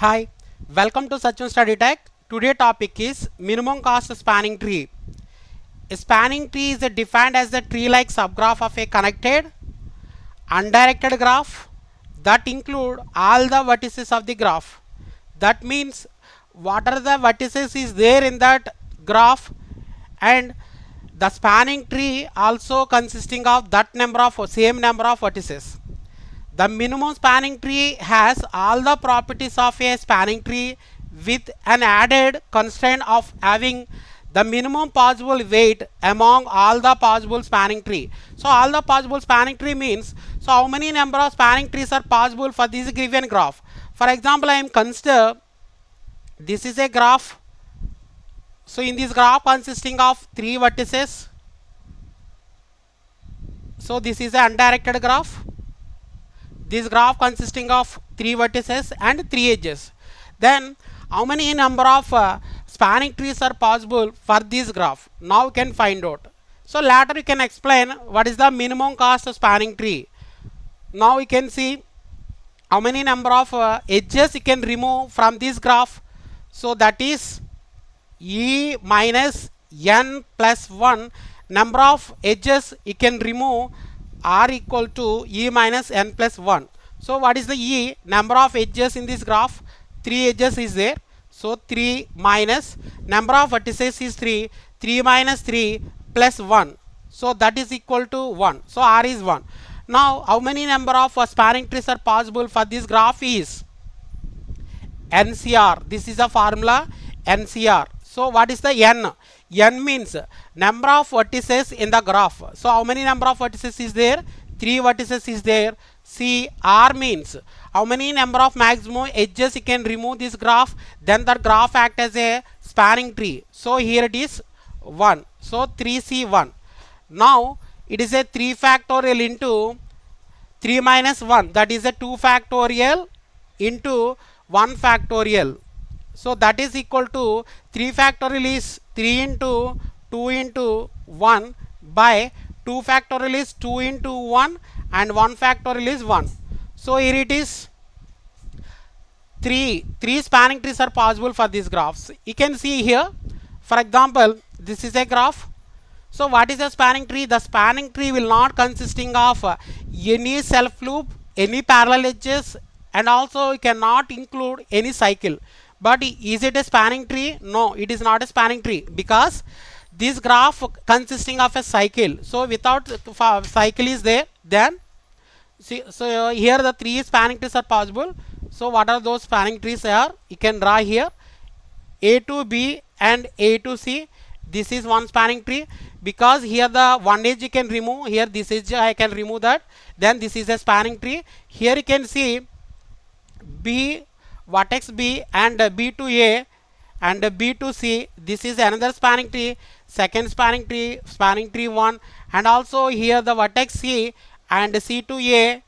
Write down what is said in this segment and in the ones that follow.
Hi, welcome to Sachin Study Tech. Today topic is minimum cost spanning tree. A spanning tree is defined as the tree-like subgraph of a connected, undirected graph that include all the vertices of the graph. That means what are the vertices is there in that graph, and the spanning tree also consisting of that same number of vertices. The minimum spanning tree has all the properties of a spanning tree with an added constraint of having the minimum possible weight among all the possible spanning tree. So all the possible spanning tree means, so how many number of spanning trees are possible for this given graph. For example, I am consider this is a graph. So in this graph consisting of 3 vertices. So this is an undirected graph. This graph consisting of 3 vertices and 3 edges. Then how many number of spanning trees are possible for this graph? Now you can find out. So later you can explain what is the minimum cost of spanning tree. Now you can see how many number of edges you can remove from this graph. So that is e minus n plus 1 number of edges you can remove are equal to e minus n plus 1. So what is the e? Number of edges in this graph, 3 edges is there. So 3 minus number of vertices is 3, 3 minus 3 plus 1. So that is equal to 1. So r is 1. Now how many number of spanning trees are possible for this graph is NCR. This is a formula NCR. So what is the n? N means number of vertices in the graph. So how many number of vertices is there? 3 vertices is there. C R means how many number of maximum edges you can remove this graph, then the graph act as a spanning tree. So here it is 1. So 3C1. Now it is a 3 factorial into 3 minus 1, that is a 2 factorial into 1 factorial. So that is equal to 3 factorial is 3 into 2 into 1 by 2 factorial is 2 into 1 and 1 factorial is 1. So here it is 3 spanning trees are possible for these graphs. You can see here, for example, this is a graph. So what is a spanning tree? The spanning tree will not consisting of any self loop, any parallel edges, and also you cannot include any cycle. But is it a spanning tree? No, it is not a spanning tree because this graph consisting of a cycle. So without cycle is there, then see, so here the 3 spanning trees are possible. So what are those spanning trees are? You can draw here A to B and A to C. This is one spanning tree because here the one edge you can remove. Here this edge I can remove that. Then this is a spanning tree. Here you can see B, vertex B and B to A and B to C. This is another spanning tree. Second spanning tree 1, and also here the vertex C and C to A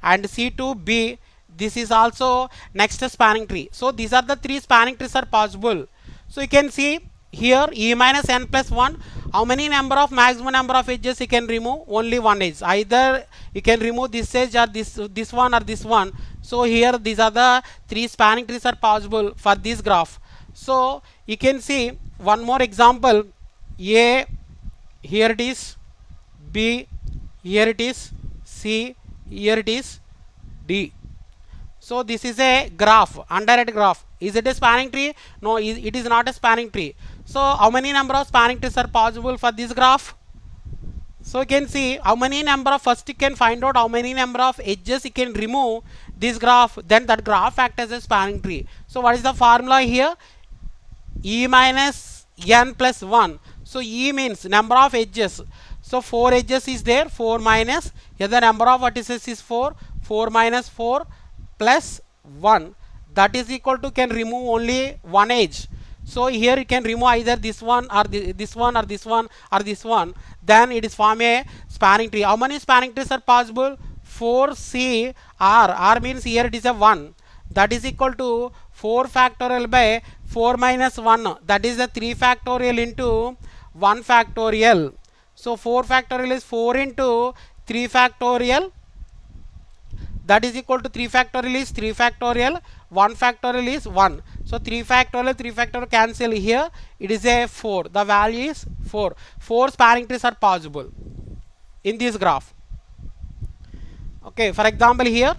and C to B. This is also next spanning tree. So these are the 3 spanning trees are possible. So you can see here e minus n plus 1. How many number of maximum number of edges you can remove? Only one edge. Either you can remove this edge or this one or this one. So here these are the 3 spanning trees are possible for this graph. So you can see one more example. A, here it is B, here it is C, here it is D. So this is a graph, undirected graph. Is it a spanning tree? No, it is not a spanning tree. So how many number of spanning trees are possible for this graph? So you can see how many number of, first you can find out how many number of edges you can remove this graph, then that graph act as a spanning tree. So what is the formula here? E minus n plus 1. So E means number of edges. So 4 edges is there, 4 minus, here the number of vertices is 4, 4 minus 4 plus 1, that is equal to, can remove only one edge. So here you can remove either this one or this one or this one or this one, then it is form a spanning tree. How many spanning trees are possible? 4C R. R means here it is a 1, that is equal to 4 factorial by 4 minus 1, that is the 3 factorial into 1 factorial. So 4 factorial is 4 into 3 factorial, that is equal to 3 factorial is 3 factorial 1 factorial is 1. So 3 factorial cancel here. It is a 4. The value is 4. 4 spanning trees are possible in this graph. Okay, for example here,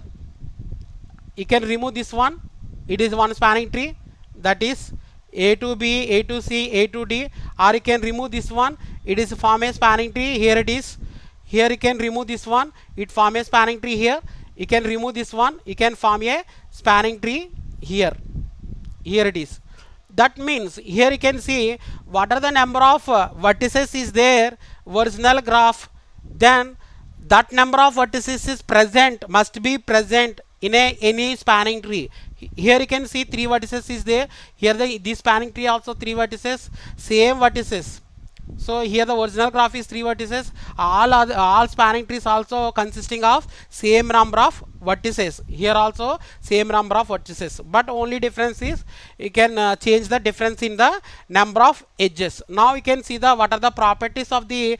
you can remove this one. It is one spanning tree, that is A to B, A to C, A to D, or you can remove this one. It is form a spanning tree. Here it is. Here you can remove this one. It form a spanning tree here. You can remove this one. You can form a spanning tree here. Here it is. That means here you can see what are the number of vertices is there original graph. Then that number of vertices is present, must be present in any spanning tree. Here you can see 3 vertices is there. Here this spanning tree also 3 vertices, same vertices. So here the original graph is 3 vertices. All spanning trees also consisting of same number of vertices. Here also same number of vertices, but only difference is you can change the difference in the number of edges. Now you can see the what are the properties of the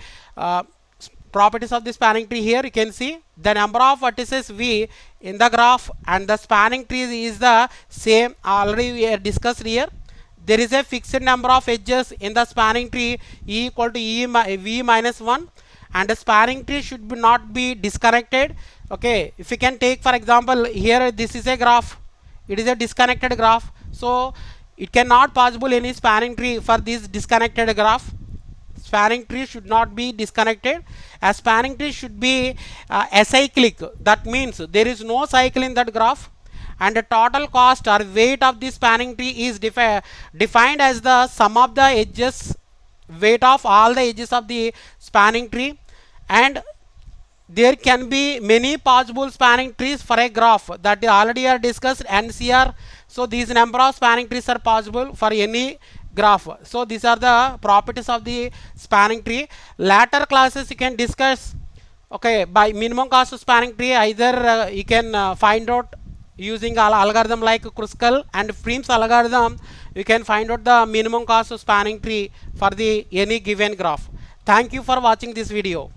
spanning tree. Here you can see the number of vertices v in the graph and the spanning tree is the same. Already we have discussed here. There is a fixed number of edges in the spanning tree E equal to v minus 1, and the spanning tree should not be disconnected. Okay, if you can take for example here, this is a graph, it is a disconnected graph, so it cannot possible any spanning tree for this disconnected graph. Spanning tree should not be disconnected. A spanning tree should be acyclic. That means there is no cycle in that graph, and the total cost or weight of the spanning tree is defined as the sum of the edges, weight of all the edges of the spanning tree. And there can be many possible spanning trees for a graph, that already are discussed NCR. So these number of spanning trees are possible for any graph. So these are the properties of the spanning tree. Later classes you can discuss, okay, by minimum cost of spanning tree, either you can find out using algorithm like Kruskal and Prim's algorithm. You can find out the minimum cost of spanning tree for the any given graph. Thank you for watching this video.